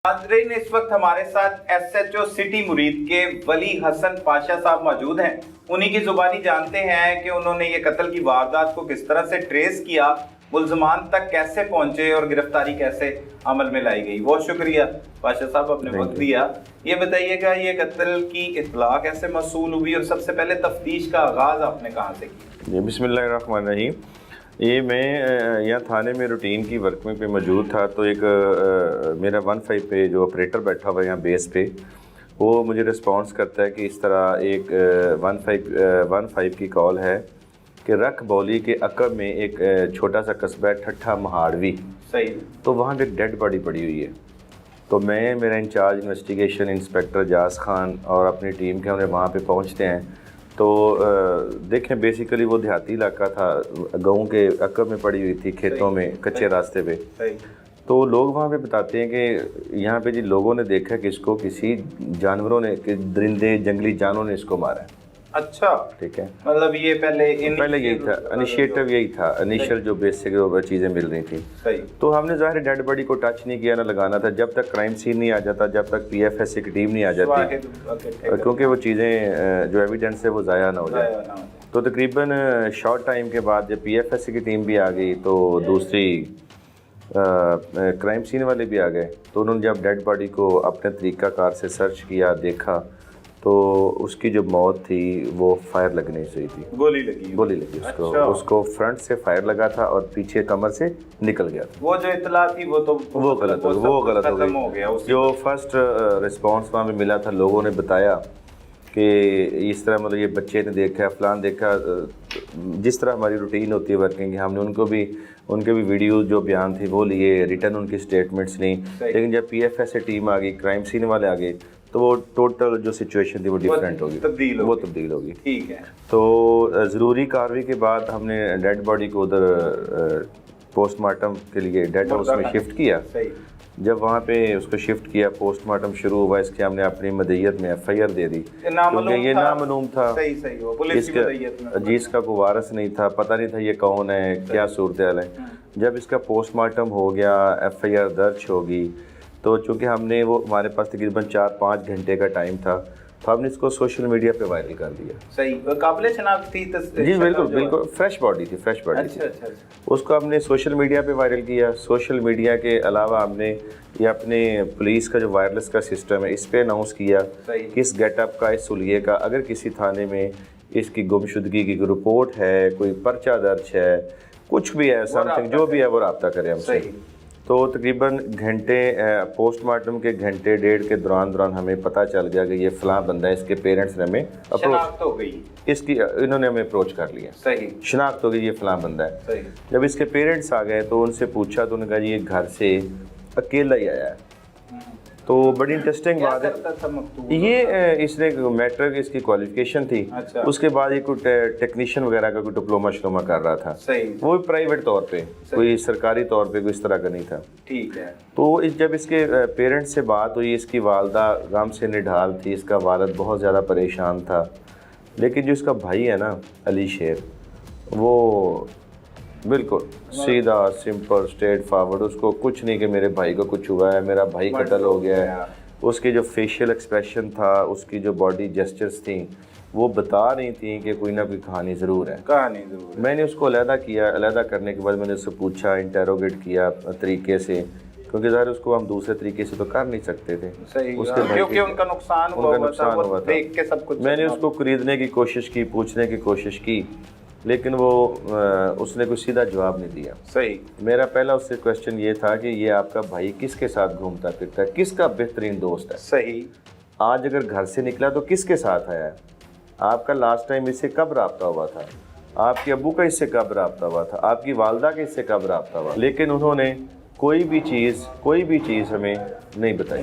नाज़रीन, इस वक्त हमारे साथ SHO सिटी मुरीद के वली हसन पाशा साहब मौजूद हैं। उन्हीं की जुबानी जानते हैं कि उन्होंने ये कत्ल की वारदात को किस तरह से ट्रेस किया, मुल्ज़मान तक कैसे पहुंचे और गिरफ्तारी कैसे अमल में लाई गई। बहुत शुक्रिया पाशा साहब, आपने वक्त दिया। ये बताइएगा, ये कत्ल की इत्तला कैसे मौसूल हुई और सबसे पहले तफ्तीश का आगाज़ आपने कहाँ से किया? जी, बिस्मिल्लाहिर्रहमानिर्रहीम। ये मैं यहाँ थाने में रूटीन की वर्किंग पे मौजूद था, तो एक मेरा 15 पे जो ऑपरेटर बैठा हुआ है यहाँ बेस पे, वो मुझे रिस्पॉन्स करता है कि इस तरह एक 15 की कॉल है कि रख बौली के अकब में एक छोटा सा कस्बा है ठट्ठा महाड़वी, सही, तो वहाँ पे एक डेड बॉडी पड़ी हुई है। तो मैं, मेरा इंचार्ज इन्वेस्टिगेशन इंस्पेक्टर जास खान और अपनी टीम के हमने वहाँ पे पहुँचते हैं। तो देखें, बेसिकली वो देहाती इलाका था, गाँव के अकब में पड़ी हुई थी, खेतों में, कच्चे रास्ते पे। तो लोग वहाँ पे बताते हैं कि यहाँ पे जी लोगों ने देखा कि इसको किसी जानवरों ने, कि दरिंदे जंगली जानवरों ने इसको मारा है। अच्छा, ठीक है, मतलब ये पहले यही था, इनिशिएटिव यही था, इनिशियल जो बेसिक चीज़ें मिल रही थी। सही। तो हमने ज़ाहिर डेड बॉडी को टच नहीं किया, ना लगाना था, जब तक क्राइम सीन नहीं आ जाता, जब तक PFS की टीम नहीं आ जाती, क्योंकि वो चीज़ें जो एविडेंस है वो ज़ाया ना हो जाए। तो तकरीबन शॉर्ट टाइम के बाद जब PFS की टीम भी आ गई, तो दूसरी क्राइम सीन वाले भी आ गए। तो उन्होंने जब डेड बॉडी को अपने तरीक़ाकार से सर्च किया, देखा, तो उसकी जो मौत थी वो फायर लगने से हुई थी, गोली लगी उसको। अच्छा। उसको फ्रंट से फायर लगा था और पीछे कमर से निकल गया था। वो जो इत्तला थी वो गलत हो गया। जो फर्स्ट रिस्पांस वहाँ पे मिला था, लोगों ने बताया कि इस तरह, मतलब ये बच्चे ने देखा, फलान देखा, जिस तरह हमारी रूटीन होती है वर्किंग, हमने उनके भी वीडियो जो बयान थी वो लिए, रिटर्न उनकी स्टेटमेंट्स ली। लेकिन जब PFS से टीम आ गई, क्राइम सीन वाले आ गए, तो वो टोटल जो सिचुएशन थी वो डिफरेंट होगी, तब्दील होगी। ठीक है। तो ज़रूरी कार्रवाई के बाद हमने डेड बॉडी को उधर पोस्टमार्टम के लिए डेड हाउस में शिफ्ट किया। जब वहाँ पे उसको शिफ्ट किया, पोस्टमार्टम शुरू हुआ, इसके हमने अपनी मदईयत में FIR दे दी, क्योंकि ये नामालूम था। जी, इसका कोई वारिस नहीं था, पता नहीं था ये कौन है, क्या सूरत हाल है। जब इसका पोस्टमार्टम हो गया, FIR दर्ज होगी, तो चूँकि हमने वो, हमारे पास तकरीबन 4-5 घंटे का टाइम था, तो हमने इसको सोशल मीडिया पे वायरल कर दिया। सही, काबिल शनाख्त थी जी, बिल्कुल फ्रेश बॉडी थी। अच्छा। उसको हमने सोशल मीडिया पे वायरल किया। सोशल मीडिया के अलावा हमने ये अपने पुलिस का जो वायरलेस का सिस्टम है, इस पे अनाउंस किया कि इस गेटअप का, इस सुलिये का, अगर किसी थाने में इसकी गुमशुदगी की रिपोर्ट है, कोई पर्चा दर्ज है, कुछ भी है, समथिंग जो भी है, वो रब्ता करें हमसे। तो तकरीबन घंटे, पोस्टमार्टम के घंटे डेढ़ के दौरान हमें पता चल गया कि ये फलां बंदा है। इसके पेरेंट्स ने हमें शनाख्त हो गई, इन्होंने हमें अप्रोच कर लिया। सही, शनाख्त हो गई, ये फलां बंदा है। सही। जब इसके पेरेंट्स आ गए तो उनसे पूछा, तो उन्होंने कहा जी ये घर से अकेला ही आया है। तो बड़ी इंटरेस्टिंग बात है ये, इसने मैट्रिक इसकी क्वालिफिकेशन थी। अच्छा। उसके बाद ये कोई टेक्नीशियन वगैरह का कोई डिप्लोमा शिप्लोमा कर रहा था। सही। वो भी प्राइवेट तौर पे, कोई सरकारी तौर पे कोई इस तरह का नहीं था। ठीक है। तो जब इसके पेरेंट्स से बात हुई, इसकी वालदा गम से निढाल थी, इसका वालिद बहुत ज़्यादा परेशान था। लेकिन जो इसका भाई है ना, अली शेर, वो बिल्कुल सीधा, सिंपल, स्ट्रेट फॉरवर्ड, उसको कुछ नहीं कि मेरे भाई को कुछ हुआ है, मेरा भाई कत्ल हो गया है। उसके जो फेशियल एक्सप्रेशन था, उसकी जो बॉडी जेस्चर्स थी, वो बता रही थी कि कोई ना कोई कहानी ज़रूर है। मैंने उसको अलहदा किया। अलहदा करने के बाद मैंने उससे पूछा, इंटेरोगेट किया तरीके से, क्योंकि ज़ाहिर उसको हम दूसरे तरीके से तो कर नहीं सकते थे। सही, क्योंकि उनका नुकसान हुआ था। देख के सब कुछ मैंने उसको खरीदने की कोशिश की, पूछने की कोशिश की, लेकिन वो उसने कोई सीधा जवाब नहीं दिया। सही। मेरा पहला उससे क्वेश्चन ये था कि ये आपका भाई किसके साथ घूमता फिरता है, किसका बेहतरीन दोस्त है? सही। आज अगर घर से निकला तो किसके साथ आया है? आपका लास्ट टाइम इससे कब रब्ता हुआ था? आपके अब्बू का इससे कब रब्ता हुआ था? आपकी वालदा का इससे कब रब्ता हुआ? लेकिन उन्होंने कोई भी चीज़ हमें नहीं बताई,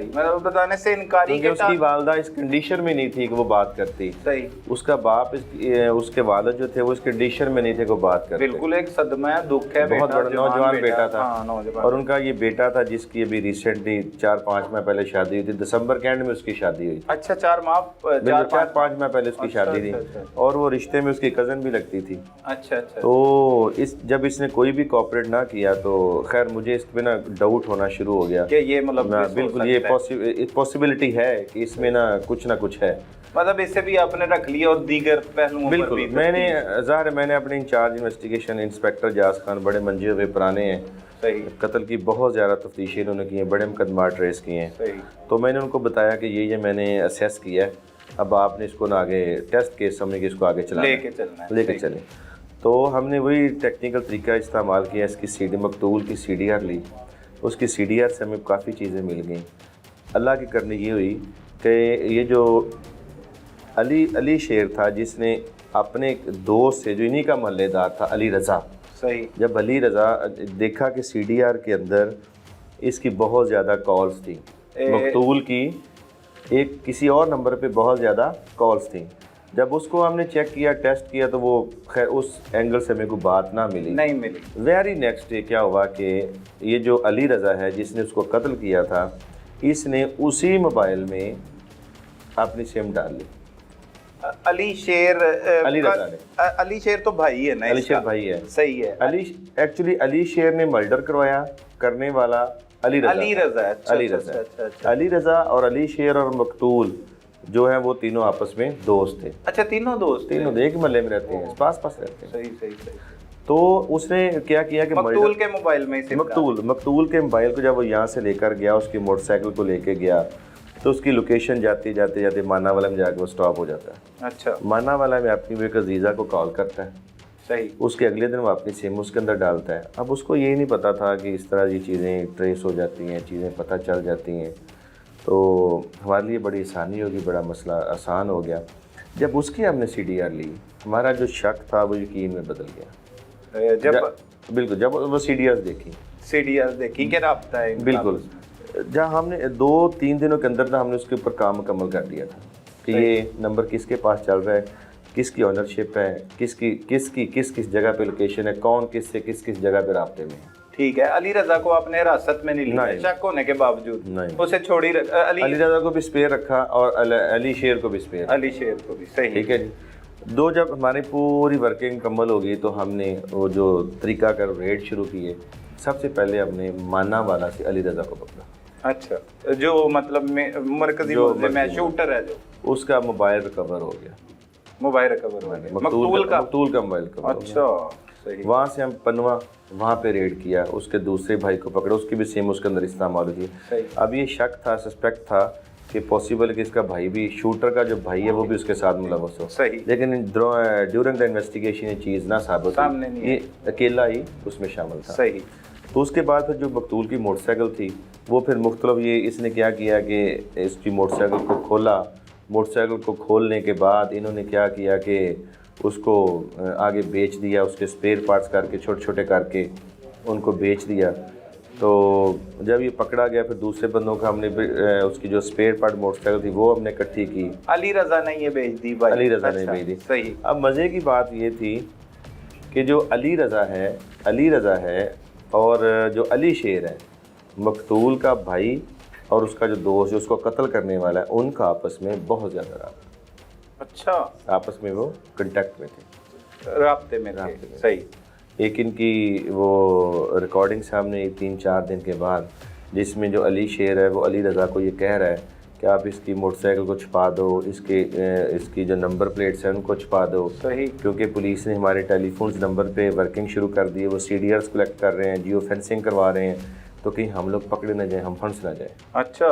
मतलब बताने से इनकारी। क्योंकि उसकी वालदा इस कंडीशन में नहीं थी कि वो बात करती। सही। उसका बाप, उसके वालिद जो थे, वो इस कंडीशन में नहीं थे कि वो बात करते। बिल्कुल एक सदमा है, दुख है। बहुत बड़ा नौजवान बेटा था। हाँ, और उनका ये बेटा था जिसकी अभी रिसेंटली 4-5 माह पहले शादी हुई थी। दिसंबर के एंड में उसकी शादी हुई। अच्छा, 4-5 माह पहले उसकी शादी थी। और वो रिश्ते में उसकी कज़न भी लगती थी। अच्छा। तो जब इसने कोई भी कोऑपरेट ना किया, तो खैर मुझे इस पे ना डाउट होना शुरू हो गया कि ये मतलब ना, मिस हो बिल्कुल ये सकता है। पॉसिबिलिटी है कि इसमें ना कुछ है। मतलब इसे भी आपने रख लिया और दीगर पहलुओं पर बिल्कुल, भी मैंने ज़ाहिर है मैंने अपने इंचार्ज इन्वेस्टिगेशन इंस्पेक्टर जास खान, बड़े मंजे हुए पुराने हैं, सही कत्ल की बहुत ज़्यादा तफ्तीशें इन्होंने की हैं, बड़े मुकदमा ट्रेस किए हैं। सही तो मैंने उनको बताया कि ये मैंने असेस किया है, अब आपने इसको ना आगे टेस्ट केस समझ के इसको आगे चलाना लेके चलना है, लेके सही। चलें। तो हमने वही टेक्निकल तरीका इस्तेमाल किया, इसकी CD मकतूल की CDR ली, उसकी CDR से हमें काफ़ी चीज़ें मिल गई। अल्लाह की करनी ये हुई कि ये जो अली शेर था, जिसने अपने एक दोस्त से, जो इन्हीं का महल्लेदार था, अली रज़ा, सही जब अली रज़ा देखा कि CDR के अंदर इसकी बहुत ज़्यादा कॉल्स थी, मकतूल की एक किसी और नंबर पे बहुत ज़्यादा कॉल्स थी, जब उसको हमने चेक किया, टेस्ट किया, तो वो खैर उस एंगल से मेरे को बात ना मिली, नहीं मिली। वेरी नेक्स्ट डे क्या हुआ कि ये जो अली रज़ा है जिसने उसको कत्ल किया था, इसने उसी मोबाइल में अपनी सिम डाल ली। अली शेर अली रज़ा ने। अली शेर तो भाई है ना अली इसका? शेर भाई है। सही है। एक्चुअली अली शेर ने मर्डर करवाया, करने वाला अली रज़ा अली रज़ा, अच्छा, अली अच्छा, रज़ा अच्छा, अच्छा। अली रज़ा और अली शेर और मकतूल जो है वो तीनों आपस में दोस्त थे। अच्छा, तीनों दोस्त तीनों एक महल्ले में रहते हैं, पास रहते हैं। सही सही सही। तो उसने क्या किया कि मकतूल के मोबाइल में सिम मकतूल के मोबाइल को जब वो यहाँ से लेकर गया, उसकी मोटरसाइकिल को लेके गया, तो उसकी लोकेशन जाते जाते मानावाला में जाके वो स्टॉप हो जाता है। अच्छा, मानावाला में अपनी एक अजीज़ा को कॉल करता है, सही। उसके अगले दिन वो अपनी सिम उसके अंदर डालता है। अब उसको ये नहीं पता था कि इस तरह की चीज़ें ट्रेस हो जाती हैं, चीज़ें पता चल जाती हैं, तो हमारे लिए बड़ी आसानी होगी, बड़ा मसला आसान हो गया। जब उसकी हमने CDR ली, हमारा जो शक था वो यकीन में बदल गया। बिल्कुल, जब वो CDRs देखी, CDR देखी कि राब्ता है, बिल्कुल, जहाँ हमने 2-3 दिनों के अंदर हमने उसके ऊपर काम मुकम्मल कर दिया था कि ये नंबर किसके पास चल रहा है, किसकी ऑनरशिप है, किस जगह पे लोकेशन है, कौन किससे किस जगह पे राब्ते में है। ठीक है। अली रज़ा को आपने हिरासत में नहीं लिया, शक होने के बावजूद? नहीं, उसे छोड़ी अली रज़ा को भी स्पेयर रखा और अली शेर को भी स्पेयर, अली शेर को भी, सही। ठीक है जी। जब हमारी पूरी वर्किंग मुकम्मल होगी तो हमने वो जो तरीका कर रेड शुरू किए। सबसे पहले हमने मानावाला से अली रज़ा को पकड़ा। अच्छा, जो मतलब मरकजी मुल्ज़िम है, शूटर है, जो उसका मोबाइल रिकवर हो गया, मोबाइल रिकवर हो गया, मकतूल का मोबाइल रिकवर। अच्छा, सही। वहाँ से हम पनवा वहाँ पे रेड किया, उसके दूसरे भाई को पकड़ा, उसकी भी सिम उसके अंदर इस्तेमाल हुई। अब ये शक था, सस्पेक्ट था कि पॉसिबल कि इसका भाई भी, शूटर का जो भाई है वो भी उसके साथ मुलव्वस हो, सही। लेकिन ड्यूरिंग द इन्वेस्टिगेशन ये चीज़ ना साबित सामने नहीं, ये अकेला ही उसमें शामिल था। सही। तो उसके बाद फिर जो मकतूल की मोटरसाइकिल थी वो फिर मुख्तलिफ, ये इसने क्या किया कि इसकी मोटरसाइकिल को खोला, मोटरसाइकिल को खोलने के बाद इन्होंने क्या किया कि उसको आगे बेच दिया, उसके स्पेयर पार्ट्स करके छोटे छोटे करके उनको बेच दिया। तो जब ये पकड़ा गया फिर दूसरे बंदों का हमने उसकी जो स्पेयर पार्ट मोटरसाइकिल थी वो हमने इकट्ठी की। अली रज़ा ने ये बेच दी भाई? अली रज़ा ने बेच दी, सही। अब मज़े की बात ये थी कि जो अली रज़ा है और जो अली शेर है, मकतूल का भाई और उसका जो दोस्त जो उसको कत्ल करने वाला है, उनका आपस में बहुत ज़्यादा रहा। अच्छा, आपस में वो कांटेक्ट में थे, राब्ते में थे, सही। एक इनकी वो रिकॉर्डिंग सामने 3-4 दिन के बाद, जिसमें जो अली शेर है वो अली रज़ा को ये कह रहा है कि आप इसकी मोटरसाइकिल को छुपा दो, इसकी जो नंबर प्लेट्स हैं उनको छुपा दो, सही। क्योंकि पुलिस ने हमारे टेलीफोन्स नंबर पे वर्किंग शुरू कर दी है, वो CDRs कलेक्ट कर रहे हैं, जियो फेंसिंग करवा रहे हैं, तो कहीं हम लोग पकड़े ना जाए, हम फंस ना जाए। अच्छा,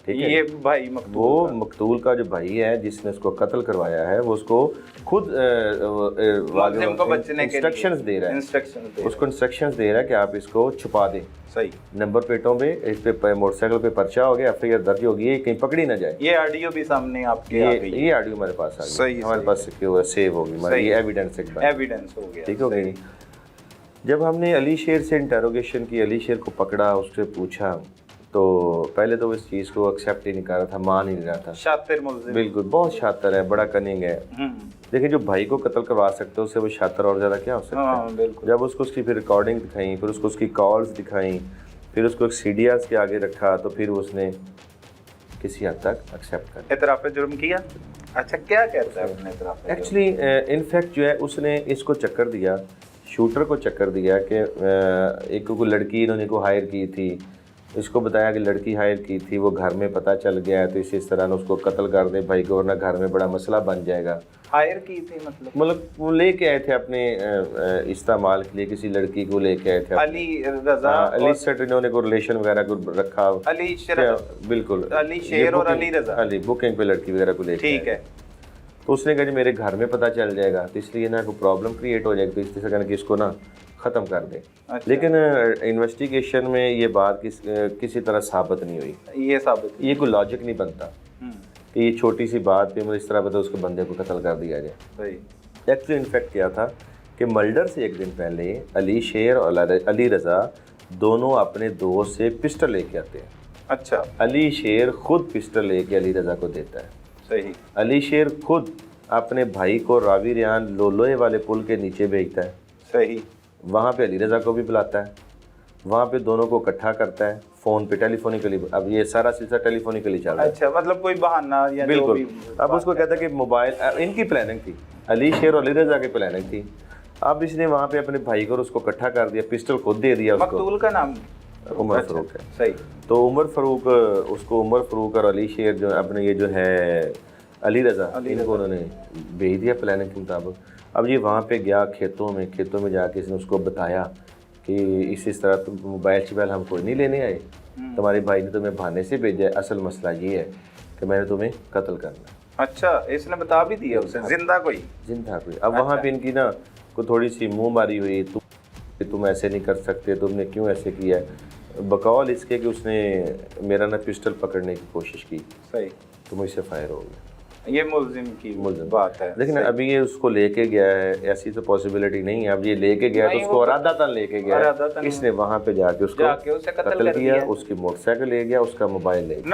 ठीक है। ये भाई मकतूल का जो भाई है जिसने उसको कत्ल करवाया है, वो उसको खुद इंस्ट्रक्शंस दे रहा है, उसको इंस्ट्रक्शंस दे रहा है कि आप इसको छुपा दें, सही। नंबर प्लेटों पे, इस पे मोटरसाइकिल पे पर्चा हो गया, FIR दर्ज होगी, ये कहीं पकड़ी ना जाए। ये ऑडियो भी सामने आपके ये ऑडियो हमारे पास आ गई, सही, हमारे पास सेव होगी, हमारी ये एविडेंस हो गया, ठीक हो गई। जब हमने अली शेर से इंटरोगेशन की, अली शेर को पकड़ा, उससे पूछा, तो पहले तो वो इस चीज़ को एक्सेप्ट ही नहीं कर रहा था, मान ही नहीं रहा था। शातिर मुल्ज़िम, बिल्कुल, बहुत शातिर है, बड़ा कनिंग है, लेकिन जो भाई को कत्ल करवा सकते हो उससे वो शातिर और ज़्यादा क्या हो सकता है। बिल्कुल। जब उसको उसकी फिर रिकॉर्डिंग दिखाई, फिर उसको उसकी कॉल्स दिखाई, फिर उसको एक CDRs के आगे रखा, तो फिर उसने किसी हद तक एक्सेप्ट कर इतराफ़ जुर्म किया। अच्छा, क्या कहता है अपने इतराफ़? एक्चुअली इनफैक्ट जो है उसने इसको चक्कर दिया शूटर को चक्कर दिया कि एक को लड़की इन्होंने को हायर की थी, इसको बताया कि लड़की हायर की थी, वो घर में पता चल गया है तो इस तरह उसको कत्ल कर दे भाई को, वरना घर में बड़ा मसला बन जाएगा। हायर की थी मतलब वो लेके आए थे अपने इस्तेमाल के लिए, किसी लड़की को लेके आए थे। अली रजा अली सेट इन्होंने को रिलेशन वगैरह को रखा, अली शेर, बिल्कुल अली शेर और अली रजा, अली बुकिंग पे लड़की वगैरह को लेके ठीक है। तो उसने कहा जी मेरे घर में पता चल जाएगा तो इसलिए ना कोई प्रॉब्लम क्रिएट हो जाएगी, तो इसलिए कहना कि इसको ना ख़त्म कर दे। अच्छा। लेकिन इन्वेस्टिगेशन में ये बात किसी तरह साबित नहीं हुई, ये साबित, ये कोई लॉजिक नहीं बनता कि ये छोटी सी बात पे मतलब इस तरह बता उसके बंदे को कत्ल कर दिया जाए। सही। एक्चुअली इनफैक्ट क्या था कि मर्डर से एक दिन पहले अली शेर और अली रज़ा दोनों अपने दोस्त से पिस्टल लेके आते हैं। अच्छा। अली शेर खुद पिस्टल लेके अली रज़ा को देता है। सही। अली शेर खुद अपने भाई को रावी रियान लोहे वाले पुल के नीचे भेजता है। सही। वहाँ पे अली रज़ा को भी बुलाता है, वहाँ पे दोनों को इकट्ठा करता है फ़ोन पे टेलीफोनिकली। अब ये सारा सिलसिला टेलीफोनिकली चल रहा है। अच्छा, मतलब कोई बहाना या बिल्कुल। जो भी अब उसको कहता है कि मोबाइल, इनकी प्लानिंग थी, अली शेर और अली रज़ा की प्लानिंग थी। अब इसने वहाँ पे अपने भाई को और उसको इकट्ठा कर दिया, पिस्टल खुद दे दिया उसको। मकतूल का नाम उमर अच्छा, फ़रूक है। सही। तो उमर फ़रूक, उसको उमर फ़रूक और अली शेर जो अपने ये जो है अली रज़ा, इनको उन्होंने भेज दिया प्लानिंग के मुताबिक। अब ये वहाँ पे गया खेतों में जाके इसने उसको बताया कि इस तरह तुम मोबाइल शोबाइल हम कोई नहीं लेने आए, तुम्हारे भाई ने तुम्हें बहाने से भेजा है, असल मसला ये है कि मैंने तुम्हें कत्ल करना है। अच्छा, इसने बता भी दिया उसे, जिंदा कोई। अब वहाँ पे इनकी ना को थोड़ी सी मुँह मारी हुई, तुम ऐसे नहीं कर सकते, तुमने क्यों ऐसे किया है, बकौल इसके कि उसने मेरा ना पिस्टल पकड़ने की कोशिश की। सही। तो मुझसे फायर हो गया। ये मुल्जिम की बात है। लेकिन अभी ये उसको लेके गया है, ऐसी तो पॉसिबिलिटी नहीं है। अब ये लेके गया तो उसको इरादतन लेके गया, इसने वहाँ पे जाके उसको कत्ल किया, उसकी मोटरसाइकिल ले गया, उसका मोबाइल ले गया।